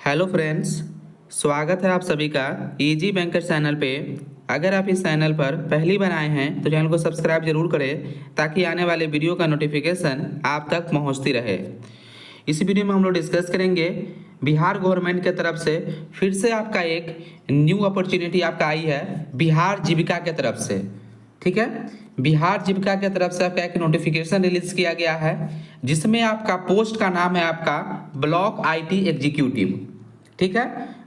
Hello friends, स्वागत है आप सभी का इजी बैंकर चैनल पे। अगर आप इस चैनल पर पहली बार आए हैं तो चैनल को सब्सक्राइब जरूर करें ताकि आने वाले वीडियो का नोटिफिकेशन आप तक पहुंचती रहे। इस वीडियो में हम लोग डिस्कस करेंगे बिहार गवर्नमेंट के तरफ से फिर से आपका एक न्यू अपॉर्चुनिटी आपका आई है बिहार जीविका के तरफ से। ठीक है, बिहार जीविका के तरफ से आपका एक नोटिफिकेशन रिलीज किया गया है जिसमें आपका पोस्ट का नाम है आपका ब्लॉक आईटी एग्जीक्यूटिव। ठीक है,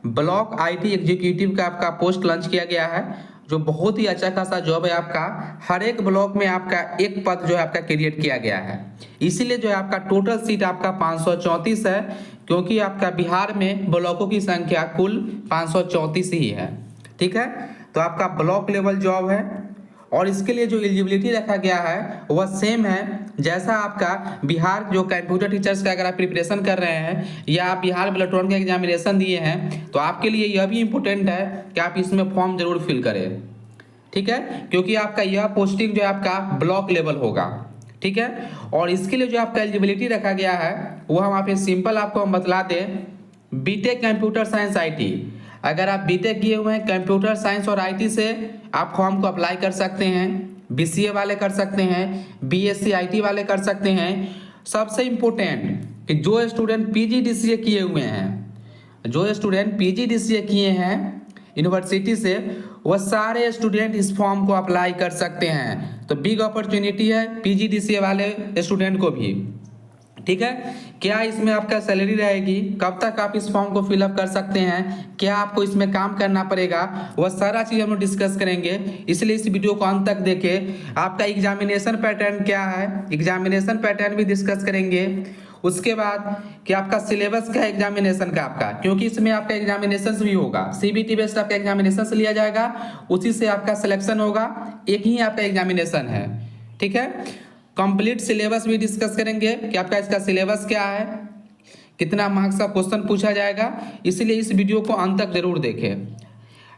ब्लॉक आईटी एग्जीक्यूटिव का आपका पोस्ट लॉन्च किया गया है जो बहुत ही अच्छा खासा जॉब है आपका। हर एक ब्लॉक में आपका एक पद जो है आपका क्रिएट किया गया है, इसीलिए जो है आपका टोटल सीट आपका 534 है, क्योंकि आपका बिहार में ब्लॉकों की संख्या कुल 534 ही है। ठीक है, तो आपका ब्लॉक लेवल जॉब है और इसके लिए जो एलिजिबिलिटी रखा गया है वह सेम है जैसा आपका बिहार जो कंप्यूटर टीचर्स का अगर आप प्रिपरेशन कर रहे हैं या आप बिहार में इलेक्ट्रॉनिक का एग्जामिनेशन दिए हैं तो आपके लिए यह भी इम्पोर्टेंट है कि आप इसमें फॉर्म जरूर फिल करें। ठीक है, क्योंकि आपका यह पोस्टिंग जो है आपका ब्लॉक लेवल होगा। ठीक है, और इसके लिए जो आपका एलिजिबिलिटी रखा गया है वह हम आप सिंपल आपको हम बतला दें। बीटेक कंप्यूटर साइंस आईटी, अगर आप बीटेक किए हुए हैं कंप्यूटर साइंस और आईटी से आप फॉर्म को अप्लाई कर सकते हैं। बीसीए वाले कर सकते हैं, बीएससी आईटी वाले कर सकते हैं। सबसे इम्पोर्टेंट कि जो स्टूडेंट पीजीडीसीए किए हुए हैं, जो स्टूडेंट पीजीडीसीए किए हैं यूनिवर्सिटी से, वह सारे स्टूडेंट इस फॉर्म को अप्लाई कर सकते हैं। तो बिग अपॉर्चुनिटी है पीजीडीसीए वाले स्टूडेंट को भी। ठीक है, क्या इसमें आपका सैलरी रहेगी, कब तक आप इस फॉर्म को फिलअप कर सकते हैं, क्या आपको इसमें काम करना पड़ेगा, वह सारा चीज़ हम लोग डिस्कस करेंगे। इसलिए इस वीडियो को अंत तक देखें। आपका एग्जामिनेशन पैटर्न क्या है, एग्जामिनेशन पैटर्न भी डिस्कस करेंगे। उसके बाद कि आपका सिलेबस क्या है एग्जामिनेशन का आपका, क्योंकि इसमें आपका एग्जामिनेशन भी होगा। सीबीटी बेस्ड आपका एग्जामिनेशन लिया जाएगा, उसी से आपका सिलेक्शन होगा। एक ही आपका एग्जामिनेशन है। ठीक है, कंप्लीट सिलेबस भी डिस्कस करेंगे कि आपका इसका सिलेबस क्या है, कितना मार्क्स का क्वेश्चन पूछा जाएगा। इसलिए इस वीडियो को अंत तक जरूर देखें।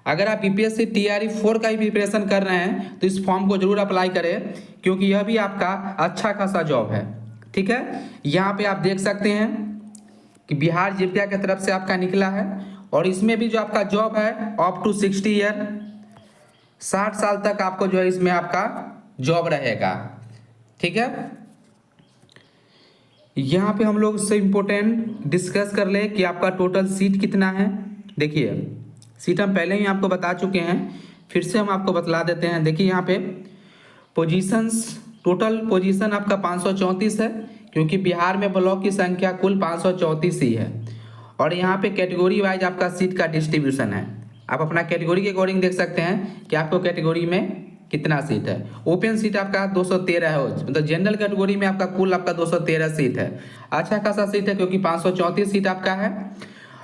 अगर आप यूपीएससी टीआरई 4 का ही प्रिपरेशन कर रहे हैं तो इस फॉर्म को जरूर अप्लाई करें, क्योंकि यह भी आपका अच्छा खासा जॉब है। ठीक है, यहाँ पे आप देख सकते हैं कि बिहार जीविका की तरफ से आपका निकला है और इसमें भी जो आपका जॉब है अप टू 60 ईयर, 60 साल तक आपको जो है इसमें आपका जॉब रहेगा। ठीक है, यहाँ पे हम लोग से इम्पोर्टेंट डिस्कस कर ले कि आपका टोटल सीट कितना है। देखिए, सीट हम पहले ही आपको बता चुके हैं, फिर से हम आपको बतला देते हैं। देखिए यहाँ पे पोजीशंस, टोटल पोजीशन आपका 534 है, क्योंकि बिहार में ब्लॉक की संख्या कुल 534 ही है। और यहाँ पे कैटेगरी वाइज आपका सीट का डिस्ट्रीब्यूशन है। आप अपना कैटेगरी के अकॉर्डिंग देख सकते हैं कि आपको कैटेगरी में कितना सीट है। ओपन सीट आपका 213 है, मतलब जनरल कैटेगरी में आपका कुल आपका 213 सीट है। अच्छा खासा सीट है, क्योंकि 534 सीट आपका है।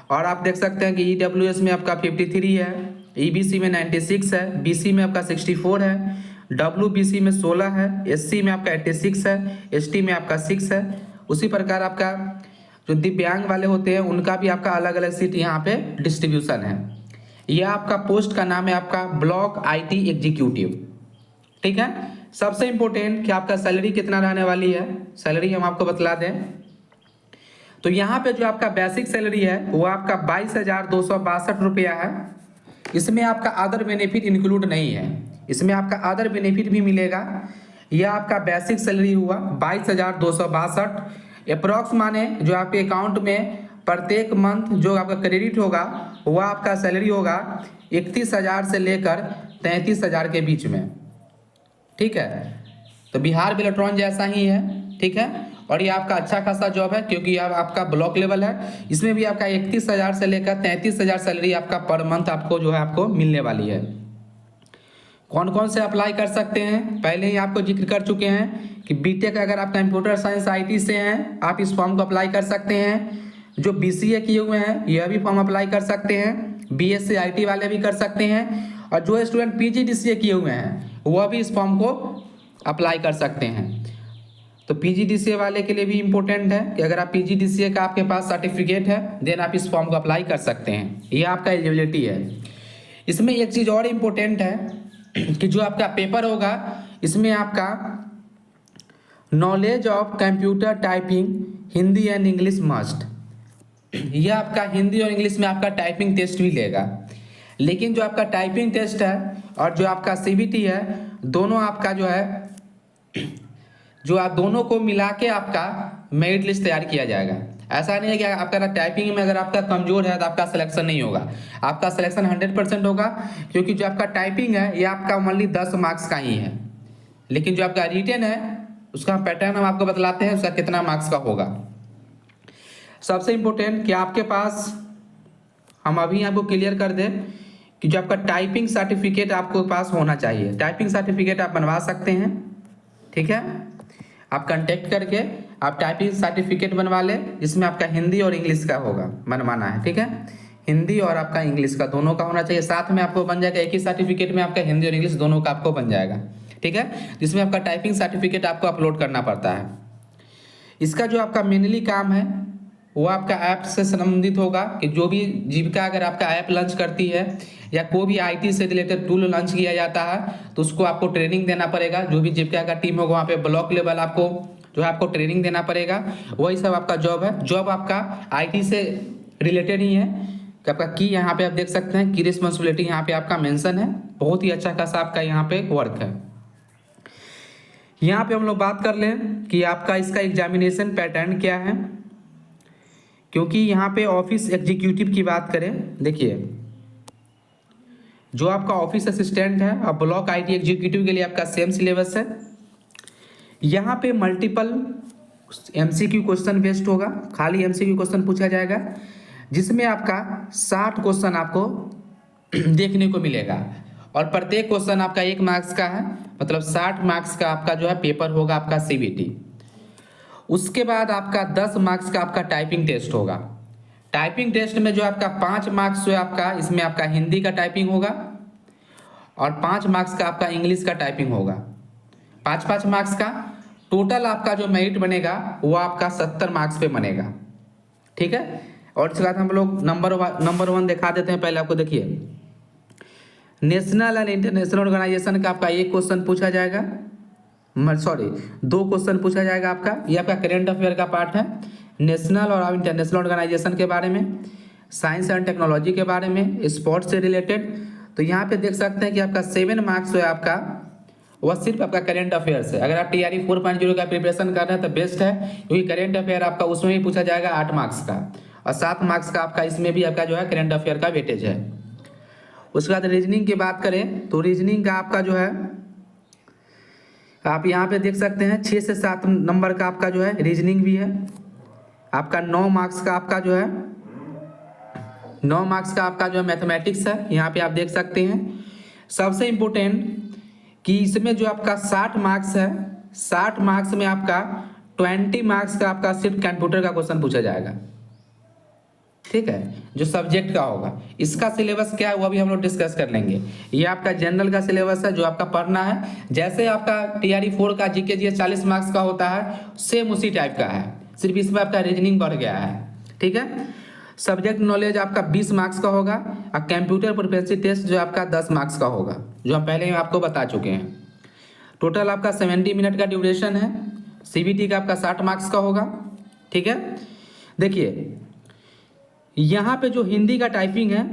और आप देख सकते हैं कि ईडब्ल्यूएस में आपका 53 है, ईबीसी में 96 है, बीसी में आपका 64 है, डब्ल्यूबीसी में 16 है, एससी में आपका 86 है, एसटी में आपका 6 है। उसी प्रकार आपका जो दिव्यांग वाले होते हैं उनका भी आपका अलग अलग सीट यहाँ पे डिस्ट्रीब्यूशन है। यह आपका पोस्ट का नाम है आपका ब्लॉक आईटी एग्जीक्यूटिव। ठीक है, सबसे इंपॉर्टेंट कि आपका सैलरी कितना रहने वाली है, सैलरी हम आपको बतला दें। तो यहाँ पे जो आपका बेसिक सैलरी है वो आपका 22,262 रुपया है। इसमें आपका अदर बेनिफिट इंक्लूड नहीं है, इसमें आपका अदर बेनिफिट भी मिलेगा। यह आपका बेसिक सैलरी हुआ 22,262 अप्रॉक्स, माने जो आपके अकाउंट में प्रत्येक मंथ जो आपका क्रेडिट होगा वह आपका सैलरी होगा 31,000 से लेकर 33,000 के बीच में। ठीक है, तो बिहार इलेक्ट्रॉन जैसा ही है। ठीक है, और ये आपका अच्छा खासा जॉब है, क्योंकि अब आपका ब्लॉक लेवल है। इसमें भी आपका 31,000 से लेकर 33,000 सैलरी आपका पर मंथ आपको जो है आपको मिलने वाली है। कौन कौन से अप्लाई कर सकते हैं, पहले ही आपको जिक्र कर चुके हैं कि बीटेक अगर आप कंप्यूटर साइंस आईटी से हैं आप इस फॉर्म को अप्लाई कर सकते हैं। जो बीसीए किए हुए हैं यह भी फॉर्म अप्लाई कर सकते हैं, बीएससी आईटी वाले भी कर सकते हैं, और जो स्टूडेंट पीजीडीसीए किए हुए हैं वह भी इस फॉर्म को अप्लाई कर सकते हैं। तो पीजीडीसीए वाले के लिए भी इम्पोर्टेंट है कि अगर आप पीजीडीसीए का आपके पास सर्टिफिकेट है देन आप इस फॉर्म को अप्लाई कर सकते हैं। ये आपका एलिजिबिलिटी है। इसमें एक चीज़ और इम्पोर्टेंट है कि जो आपका पेपर होगा इसमें आपका knowledge of computer typing Hindi and English must, ये आपका हिंदी और इंग्लिश में आपका टाइपिंग टेस्ट भी लेगा। लेकिन जो आपका टाइपिंग टेस्ट है और जो आपका सीबीटी है, दोनों आपका जो है, जो आप दोनों को मिला के आपका मेरिट लिस्ट तैयार किया जाएगा। ऐसा नहीं है कि आपका टाइपिंग में अगर आपका कमजोर है तो आपका सिलेक्शन नहीं होगा। आपका सिलेक्शन 100% होगा, क्योंकि जो आपका टाइपिंग है ये आपका ओनली 10 मार्क्स का ही है। लेकिन जो आपका रिटेन है उसका पैटर्न हम आपको बतलाते हैं, उसका कितना मार्क्स का होगा। सबसे इम्पोर्टेंट कि आपके पास, हम अभी आपको क्लियर कर दें कि जो आपका टाइपिंग सर्टिफिकेट आपको पास होना चाहिए। टाइपिंग सर्टिफिकेट आप बनवा सकते हैं, ठीक है। आप कांटेक्ट करके आप टाइपिंग सर्टिफिकेट बनवा लें, जिसमें आपका हिंदी और इंग्लिश का होगा, बनवाना है, ठीक है। हिंदी और आपका इंग्लिश का दोनों का होना चाहिए। साथ में आपको बन जाएगा, एक ही सर्टिफिकेट में आपका हिंदी और इंग्लिश दोनों का आपको बन जाएगा, ठीक है। जिसमें आपका टाइपिंग सर्टिफिकेट आपको अपलोड करना पड़ता है। इसका जो आपका मेनली काम है वो आपका ऐप से संबंधित होगा, कि जो भी जीविका अगर आपका ऐप लॉन्च करती है या कोई भी आईटी से रिलेटेड टूल लॉन्च किया जाता है तो उसको आपको ट्रेनिंग देना पड़ेगा। जो भी जीविका का टीम होगा वहाँ पे ब्लॉक लेवल आपको जो है आपको ट्रेनिंग देना पड़ेगा। वही सब आपका जॉब है। जॉब आपका आईटी से रिलेटेड ही है। कि आपका की यहाँ पे आप देख सकते हैं, की रिस्पॉन्सिबिलिटी यहाँ पे आपका मेंशन है। बहुत ही अच्छा खासा आपका यहाँ पे वर्क है। यहाँ पे हम लोग बात कर लें कि आपका इसका एग्जामिनेशन पैटर्न क्या है। क्योंकि यहाँ पे ऑफिस एग्जीक्यूटिव की बात करें, देखिए जो आपका ऑफिस असिस्टेंट है और ब्लॉक आईटी एग्जीक्यूटिव के लिए आपका सेम सिलेबस है। यहाँ पे मल्टीपल एमसीक्यू क्वेश्चन बेस्ड होगा, खाली एमसीक्यू क्वेश्चन पूछा जाएगा, जिसमें आपका 60 क्वेश्चन आपको देखने को मिलेगा। और प्रत्येक क्वेश्चन आपका 1 मार्क्स का है, मतलब 60 मार्क्स का आपका जो है पेपर होगा आपका सीबीटी। उसके बाद आपका 10 मार्क्स का आपका टाइपिंग टेस्ट होगा। टाइपिंग टेस्ट में जो आपका 5 मार्क्स जो है आपका, इसमें आपका हिंदी का टाइपिंग होगा और 5 मार्क्स का आपका इंग्लिश का टाइपिंग होगा। 5-5 मार्क्स का टोटल आपका जो मेरिट बनेगा वो आपका 70 मार्क्स पे बनेगा, ठीक है। और इसके बाद हम लोग नंबर 1 दिखा देते हैं। पहले आपको देखिए, नेशनल एंड इंटरनेशनल ऑर्गेनाइजेशन का आपका 1 क्वेश्चन पूछा जाएगा, 2 क्वेश्चन पूछा जाएगा आपका। ये आपका करेंट अफेयर का पार्ट है। नेशनल और इंटरनेशनल ऑर्गेनाइजेशन के बारे में, साइंस एंड टेक्नोलॉजी के बारे में, स्पोर्ट्स से रिलेटेड। तो यहाँ पे देख सकते हैं कि आपका 7 मार्क्स जो है आपका वह सिर्फ आपका करेंट अफेयर है। अगर आप TRE 4.0 का प्रिपरेशन कर रहे हैं तो बेस्ट है, क्योंकि करेंट अफेयर आपका उसमें भी पूछा जाएगा 8 मार्क्स का, और 7 मार्क्स का आपका इसमें भी आपका जो है करेंट अफेयर का वेटेज है। उसके बाद रीजनिंग की बात करें तो रीजनिंग का आपका जो है, आप यहाँ पे देख सकते हैं 6 से 7 नंबर का आपका जो है रीजनिंग भी है। आपका 9 मार्क्स का आपका जो है 9 मार्क्स का आपका जो है मैथमेटिक्स है, यहाँ पे आप देख सकते हैं। सबसे इम्पोर्टेंट कि इसमें जो आपका 60 मार्क्स है, 60 मार्क्स में आपका 20 मार्क्स का आपका सिर्फ कंप्यूटर का क्वेश्चन पूछा जाएगा, ठीक है, जो सब्जेक्ट का होगा। इसका सिलेबस क्या है वो भी हम लोग डिस्कस कर लेंगे। ये आपका जनरल का सिलेबस है जो आपका पढ़ना है। जैसे आपका TRE 4 का GK GS 40 मार्क्स का होता है, सेम उसी टाइप का है, सिर्फ इसमें आपका रीजनिंग बढ़ गया है, ठीक है। सब्जेक्ट नॉलेज आपका 20 मार्क्स का होगा और कंप्यूटर प्रोफिशिएंसी टेस्ट जो आपका 10 मार्क्स का होगा, जो हम पहले ही आपको बता चुके हैं। टोटल आपका 70 मिनट का ड्यूरेशन है। CBT का आपका 60 मार्क्स का होगा, ठीक है। देखिए यहाँ पे जो हिंदी का टाइपिंग है,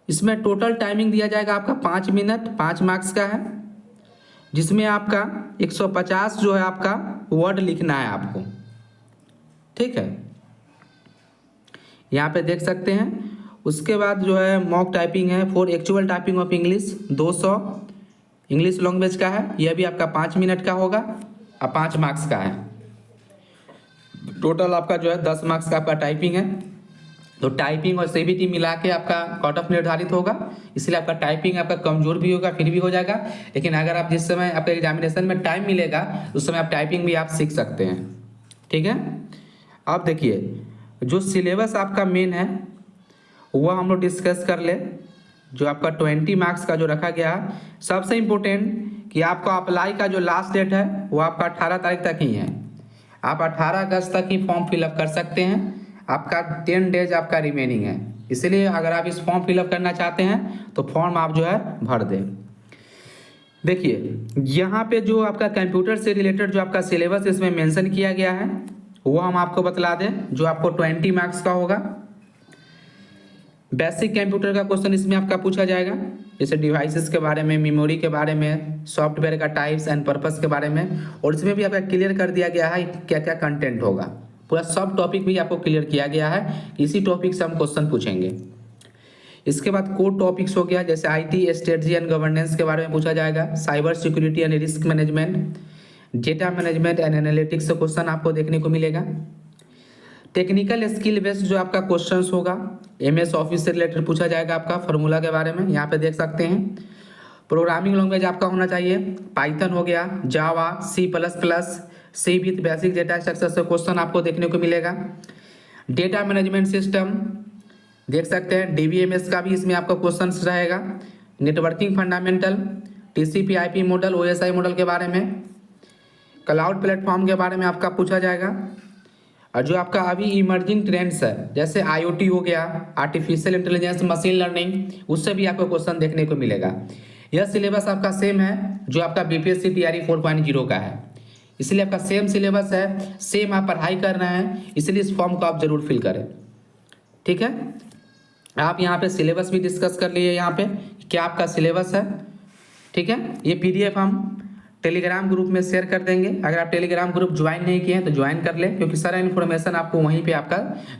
इसमें टोटल टाइमिंग दिया जाएगा आपका 5 मिनट, 5 मार्क्स का है, जिसमें आपका 150 जो है आपका वर्ड लिखना है आपको, ठीक है, यहाँ पे देख सकते हैं। उसके बाद जो है मॉक टाइपिंग है for actual typing of English, 200 English language का है, यह भी आपका 5 मिनट का होगा और 5 मार्क्स का है। टोटल आपका जो है 10 मार्क्स का आपका टाइपिंग है। तो टाइपिंग और CBT मिला के आपका कट ऑफ निर्धारित होगा, इसलिए आपका टाइपिंग आपका कमजोर भी होगा फिर भी हो जाएगा। लेकिन अगर आप जिस समय आपका एग्जामिनेशन में टाइम मिलेगा उस समय आप टाइपिंग भी आप सीख सकते हैं, ठीक है। अब देखिए जो सिलेबस आपका मेन है वह हम लोग डिस्कस कर ले। जो आपका 20 मार्क्स का जो रखा गया है, सबसे इम्पोर्टेंट कि आपका अप्लाई का जो लास्ट डेट है वो आपका 18 तारीख तक ही है। आप 18 अगस्त तक ही फॉर्म फिलअप कर सकते हैं। आपका 10 डेज आपका रिमेनिंग है, इसलिए अगर आप इस फॉर्म फिलअप करना चाहते हैं तो फॉर्म आप जो है भर दें। देखिए यहाँ पे जो आपका कंप्यूटर से रिलेटेड जो आपका सिलेबस इसमें मेंशन किया गया है वो हम आपको बतला दें, जो आपको 20 मार्क्स का होगा। बेसिक कंप्यूटर का क्वेश्चन इसमें आपका पूछा जाएगा, जैसे डिवाइसेस के बारे में, मेमोरी के बारे में, सॉफ्टवेयर का टाइप्स एंड पर्पस के बारे में, और इसमें भी आपका क्लियर कर दिया गया है क्या क्या कंटेंट होगा। पूरा सब टॉपिक भी आपको क्लियर किया गया है, इसी टॉपिक से हम क्वेश्चन पूछेंगे। इसके बाद कोर टॉपिक्स हो गया, जैसे IT स्ट्रेटजी एंड गवर्नेंस के बारे में पूछा जाएगा, cyber security and risk management, data management and analytics से क्वेश्चन आपको देखने को मिलेगा। टेक्निकल स्किल बेस्ड जो आपका क्वेश्चंस होगा, MS ऑफिस से रिलेटेड पूछा जाएगा आपका फार्मूला के बारे में, यहाँ पे देख सकते हैं। प्रोग्रामिंग लैंग्वेज आपका होना चाहिए पाइथन हो गया, Java, C++, C with basic data structure से क्वेश्चन आपको देखने को मिलेगा। डेटा मैनेजमेंट सिस्टम देख सकते हैं, DBMS का भी इसमें आपका क्वेश्चन रहेगा। Networking fundamental, TCP/IP model, OSI model के बारे में, क्लाउड प्लेटफॉर्म के बारे में आपका पूछा जाएगा। और जो आपका अभी इमर्जिंग ट्रेंड्स है, जैसे IoT हो गया, आर्टिफिशियल इंटेलिजेंस, मशीन लर्निंग, उससे भी आपको क्वेश्चन देखने को मिलेगा। यह सिलेबस आपका सेम है जो आपका BPSC तैयारी 4.0 का है, इसलिए आपका सेम सिलेबस है, सेम आप पढ़ाई कर रहे हैं, इसलिए इस फॉर्म को आप जरूर फिल करें। ठीक है, आप यहाँ पे सिलेबस भी डिस्कस कर लिए, यहाँ पे क्या आपका सिलेबस है। ठीक है, ये PDF हम टेलीग्राम ग्रुप में शेयर कर देंगे। अगर आप टेलीग्राम ग्रुप ज्वाइन नहीं किए हैं तो ज्वाइन कर लें, क्योंकि सारा इन्फॉर्मेशन आपको वहीं पे आपका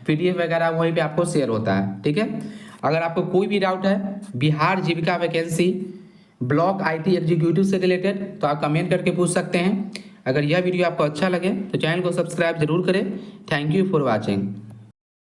PDF वगैरह वहीं पे आपको शेयर होता है। ठीक है, अगर आपको कोई भी डाउट है बिहार जीविका वैकेंसी ब्लॉक IT एग्जीक्यूटिव से रिलेटेड, तो आप कमेंट करके पूछ सकते हैं। अगर यह वीडियो आपको अच्छा लगे तो चैनल को सब्सक्राइब जरूर करें। Thank you for watching.